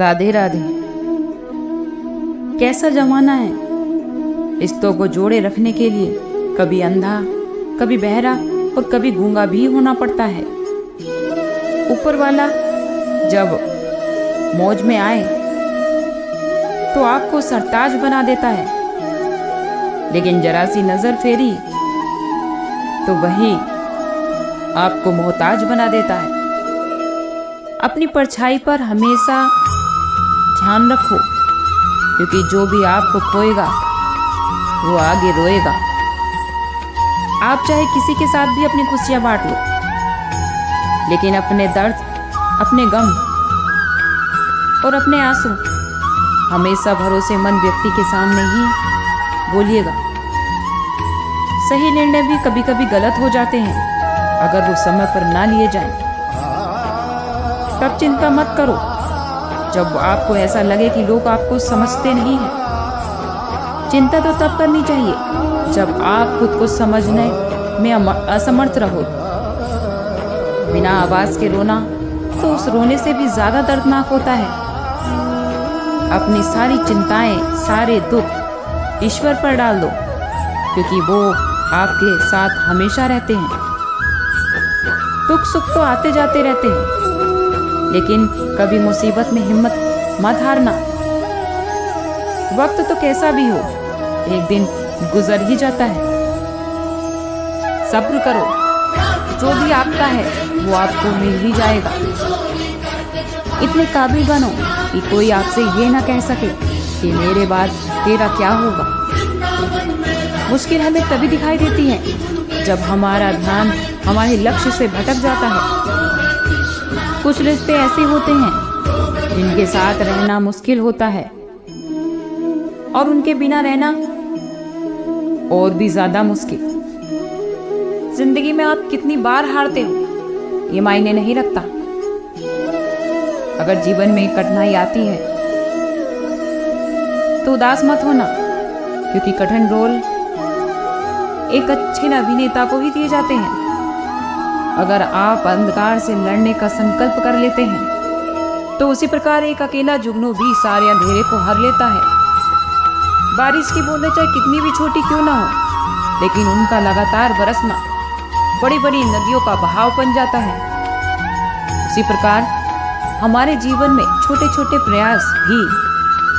राधे राधे। कैसा जमाना है। रिश्तों को जोड़े रखने के लिए कभी अंधा, कभी बहरा और कभी गूंगा भी होना पड़ता है। ऊपर वाला जब मौज में आए तो आपको सरताज बना देता है, लेकिन जरा सी नजर फेरी तो वही आपको मोहताज बना देता है। अपनी परछाई पर हमेशा ध्यान रखो, क्योंकि जो भी आपको खोएगा वो आगे रोएगा। आप चाहे किसी के साथ भी अपनी खुशियां बांट लो, लेकिन अपने दर्द, अपने गम और अपने आंसू हमेशा भरोसेमंद व्यक्ति के सामने ही बोलिएगा। सही निर्णय भी कभी कभी गलत हो जाते हैं अगर वो समय पर ना लिए जाएं। तब चिंता मत करो जब आपको ऐसा लगे कि लोग आपको समझते नहीं हैं। चिंता तो तब करनी चाहिए जब आप खुद को समझने में असमर्थ रहो। बिना आवाज के रोना तो उस रोने से भी ज्यादा दर्दनाक होता है। अपनी सारी चिंताएं, सारे दुख ईश्वर पर डाल दो, क्योंकि वो आपके साथ हमेशा रहते हैं। दुख सुख तो आते जाते रहते हैं, लेकिन कभी मुसीबत में हिम्मत मत हारना। वक्त तो कैसा भी हो एक दिन गुजर ही जाता है। सब्र करो, जो भी आपका है वो आपको मिल ही जाएगा। इतने काबिल बनो कि कोई आपसे ये ना कह सके कि मेरे बाद तेरा क्या होगा। मुश्किल हमें तभी दिखाई देती है जब हमारा ध्यान हमारे लक्ष्य से भटक जाता है। कुछ रिश्ते ऐसे होते हैं जिनके साथ रहना मुश्किल होता है, और उनके बिना रहना और भी ज्यादा मुश्किल। जिंदगी में आप कितनी बार हारते हो ये मायने नहीं रखता। अगर जीवन में कठिनाई आती है तो उदास मत होना, क्योंकि कठिन रोल एक अच्छे अभिनेता को ही दिए जाते हैं। अगर आप अंधकार से लड़ने का संकल्प कर लेते हैं तो उसी प्रकार एक अकेला जुगनू भी सारे अंधेरे को हर लेता है। बारिश की बूंदें चाहे कितनी भी छोटी क्यों ना हो, लेकिन उनका लगातार बरसना बड़ी बड़ी नदियों का बहाव बन जाता है। उसी प्रकार हमारे जीवन में छोटे छोटे प्रयास भी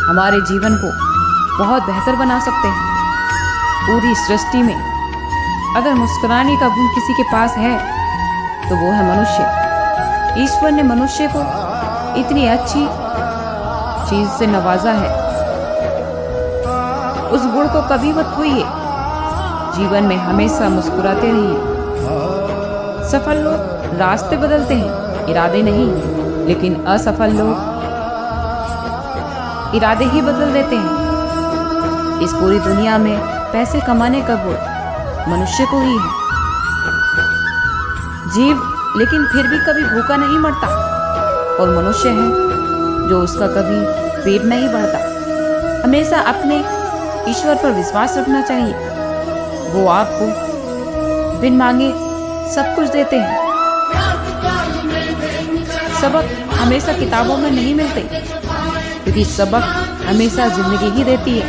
हमारे जीवन को बहुत बेहतर बना सकते हैं। पूरी सृष्टि में अगर मुस्कुराने का गुण किसी के पास है तो वो है मनुष्य। ईश्वर ने मनुष्य को इतनी अच्छी चीज से नवाजा है, उस गुण को कभी मत खोइए। जीवन में हमेशा मुस्कुराते रहिए। सफल लोग रास्ते बदलते हैं, इरादे नहीं, लेकिन असफल लोग इरादे ही बदल देते हैं। इस पूरी दुनिया में पैसे कमाने का गुण मनुष्य को ही है। जीव लेकिन फिर भी कभी भूखा नहीं मरता, और मनुष्य है जो उसका कभी पेट नहीं भरता। हमेशा अपने ईश्वर पर विश्वास रखना चाहिए। वो आपको बिन मांगे सब कुछ देते हैं। सबक हमेशा किताबों में नहीं मिलते, क्योंकि सबक हमेशा जिंदगी ही देती है।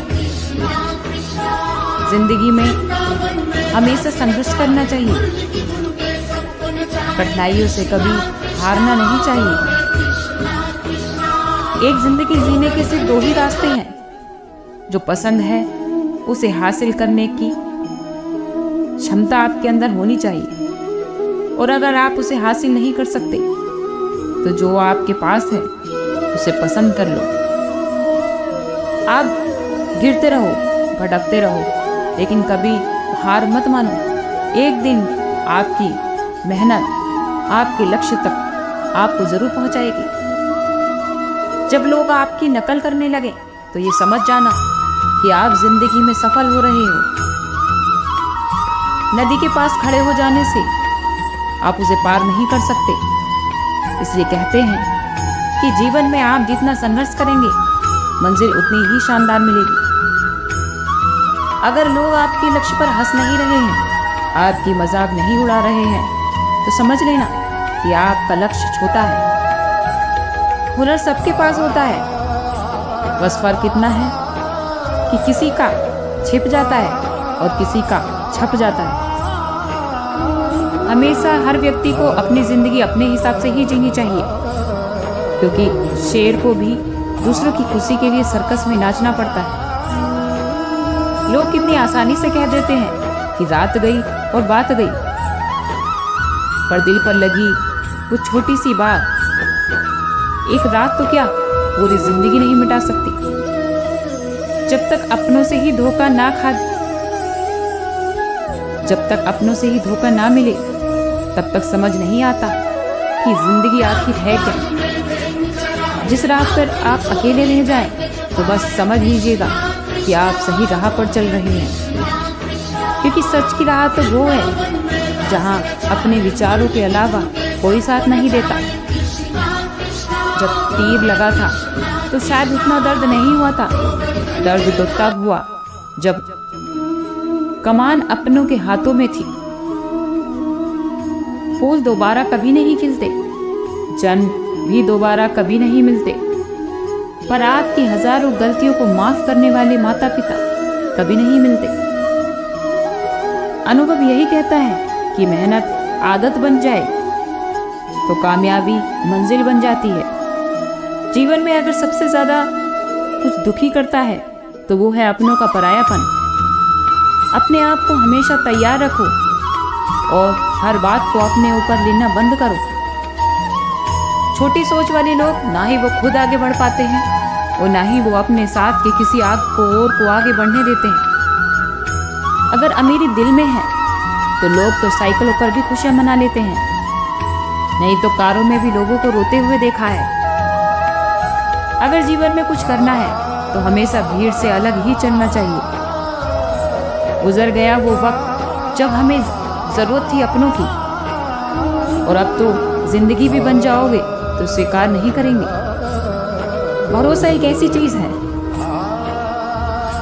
जिंदगी में हमेशा संघर्ष करना चाहिए। कठिनाइयों से कभी हारना नहीं चाहिए। एक जिंदगी जीने के सिर्फ दो ही रास्ते हैं। जो पसंद है उसे हासिल करने की क्षमता आपके अंदर होनी चाहिए, और अगर आप उसे हासिल नहीं कर सकते तो जो आपके पास है उसे पसंद कर लो। आप गिरते रहो, भटकते रहो, लेकिन कभी हार मत मानो। एक दिन आपकी मेहनत आपके लक्ष्य तक आपको जरूर पहुंचाएगी। जब लोग आपकी नकल करने लगे तो ये समझ जाना कि आप जिंदगी में सफल हो रहे हो। नदी के पास खड़े हो जाने से आप उसे पार नहीं कर सकते। इसलिए कहते हैं कि जीवन में आप जितना संघर्ष करेंगे मंजिल उतनी ही शानदार मिलेगी। अगर लोग आपके लक्ष्य पर हंस नहीं रहे हैं, आपकी मजाक नहीं उड़ा रहे हैं, तो समझ लेना कि आपका लक्ष्य छोटा है। हुनर सबके पास होता है, बस फर्क इतना है कि किसी का छिप जाता है और किसी का छप जाता है। हमेशा हर व्यक्ति को अपनी जिंदगी अपने हिसाब से ही जीनी चाहिए, क्योंकि शेर को भी दूसरों की खुशी के लिए सर्कस में नाचना पड़ता है। लोग कितनी आसानी से कह देते हैं कि रात गई और बात गई, पर दिल पर लगी वो छोटी सी बात एक रात तो क्या पूरी जिंदगी नहीं मिटा सकती। जब तक अपनों से ही धोखा ना मिले तब तक समझ नहीं आता कि जिंदगी आखिर है क्या। जिस राह पर आप अकेले रह जाएं तो बस समझ लीजिएगा कि आप सही राह पर चल रहे हैं, क्योंकि सच की राह तो वो है जहां अपने विचारों के अलावा कोई साथ नहीं देता। जब तीर लगा था तो शायद उतना दर्द नहीं हुआ था, दर्द तो तब हुआ जब कमान अपनों के हाथों में थी। फूल दोबारा कभी नहीं खिलते, जन्म भी दोबारा कभी नहीं मिलते, पर आपकी हजारों गलतियों को माफ करने वाले माता पिता कभी नहीं मिलते। अनुभव यही कहता है कि मेहनत आदत बन जाए तो कामयाबी मंजिल बन जाती है। जीवन में अगर सबसे ज्यादा कुछ दुखी करता है तो वो है अपनों का परायापन। अपने आप को हमेशा तैयार रखो और हर बात को अपने ऊपर लेना बंद करो। छोटी सोच वाले लोग ना ही वो खुद आगे बढ़ पाते हैं और ना ही वो अपने साथ के किसी आग को आगे बढ़ने देते हैं। अगर अमीरी दिल में है तो लोग तो साइकिलों पर भी खुशियां मना लेते हैं, नहीं तो कारों में भी लोगों को रोते हुए देखा है। अगर जीवन में कुछ करना है तो हमेशा भीड़ से अलग ही चलना चाहिए। गुजर गया वो वक्त जब हमें जरूरत थी अपनों की, और अब तो जिंदगी भी बन जाओगे तो स्वीकार नहीं करेंगे। भरोसा एक ऐसी चीज है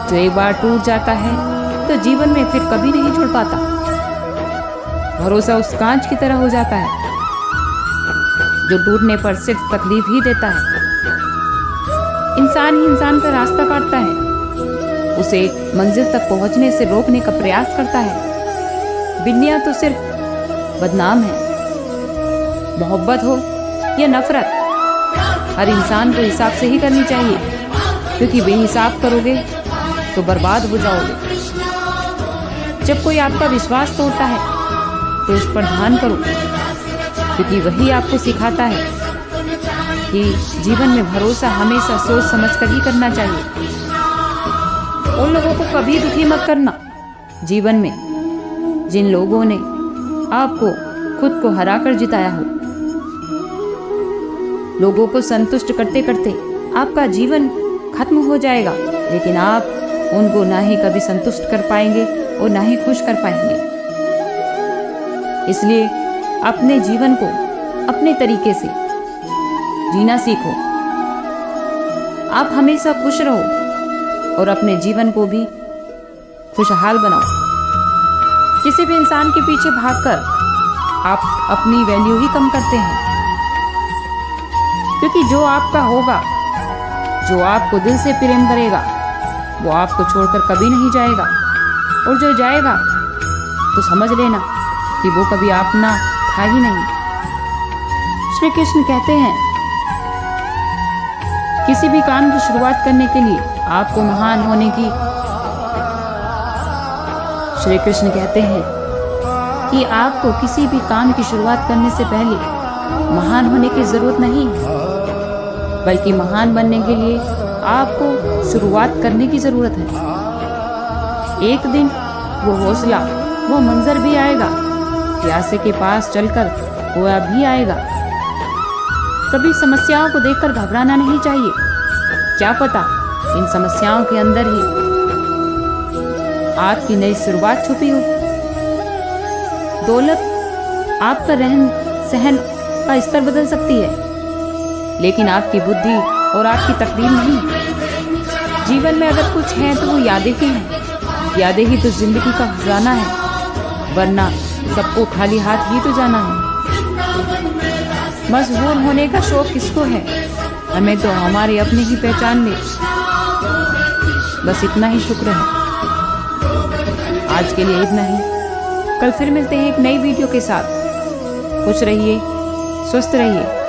जो एक बार टूट जाता है तो जीवन में फिर कभी नहीं जुड़ पाता। भरोसा उस कांच की तरह हो जाता है जो टूटने पर सिर्फ तकलीफ ही देता है। इंसान ही इंसान का रास्ता काटता है, उसे मंजिल तक पहुंचने से रोकने का प्रयास करता है। बिल्लियां तो सिर्फ बदनाम है। मोहब्बत हो या नफरत, हर इंसान को हिसाब से ही करनी चाहिए, क्योंकि बेहिसाब करोगे तो बर्बाद हो जाओगे। जब कोई आपका विश्वास तोड़ता है तो उस पर ध्यान करो, क्योंकि वही आपको सिखाता है कि जीवन में भरोसा हमेशा सोच समझ कर ही करना चाहिए। उन लोगों को कभी दुखी मत करना जीवन में जिन लोगों ने आपको खुद को हराकर जिताया हो। लोगों को संतुष्ट करते करते आपका जीवन खत्म हो जाएगा, लेकिन आप उनको ना ही कभी संतुष्ट कर पाएंगे और ना ही खुश कर पाएंगे। इसलिए अपने जीवन को अपने तरीके से जीना सीखो। आप हमेशा खुश रहो और अपने जीवन को भी खुशहाल बनाओ। किसी भी इंसान के पीछे भागकर आप अपनी वैल्यू ही कम करते हैं, क्योंकि जो आपका होगा, जो आपको दिल से प्रेम करेगा, वो आपको छोड़कर कभी नहीं जाएगा, और जो जाएगा तो समझ लेना कि वो कभी अपना था ही नहीं। श्री कृष्ण कहते हैं, किसी भी काम की शुरुआत करने के लिए आपको महान होने की श्री कृष्ण कहते हैं कि आपको किसी भी काम की शुरुआत करने से पहले महान होने की जरूरत नहीं है, बल्कि महान बनने के लिए आपको शुरुआत करने की जरूरत है। एक दिन वो हौसला, वो मंजर भी आएगा, प्यासे के पास चलकर कुआं भी आएगा। कभी समस्याओं को देखकर घबराना नहीं चाहिए, क्या पता इन समस्याओं के अंदर ही आपकी नई शुरुआत छुपी हो। दौलत आपका रहन सहन का स्तर बदल सकती है, लेकिन आपकी बुद्धि और आपकी तकदीर नहीं। जीवन में अगर कुछ है तो वो यादें ही हैं। यादें ही तो जिंदगी का खजाना है, वरना सबको खाली हाथ ही तो जाना है। मजबूर होने का शौक किसको है, हमें तो हमारे अपने ही पहचान ले। बस इतना ही शुक्र है। आज के लिए इतना ही। कल फिर मिलते हैं एक नई वीडियो के साथ। खुश रहिए, स्वस्थ रहिए।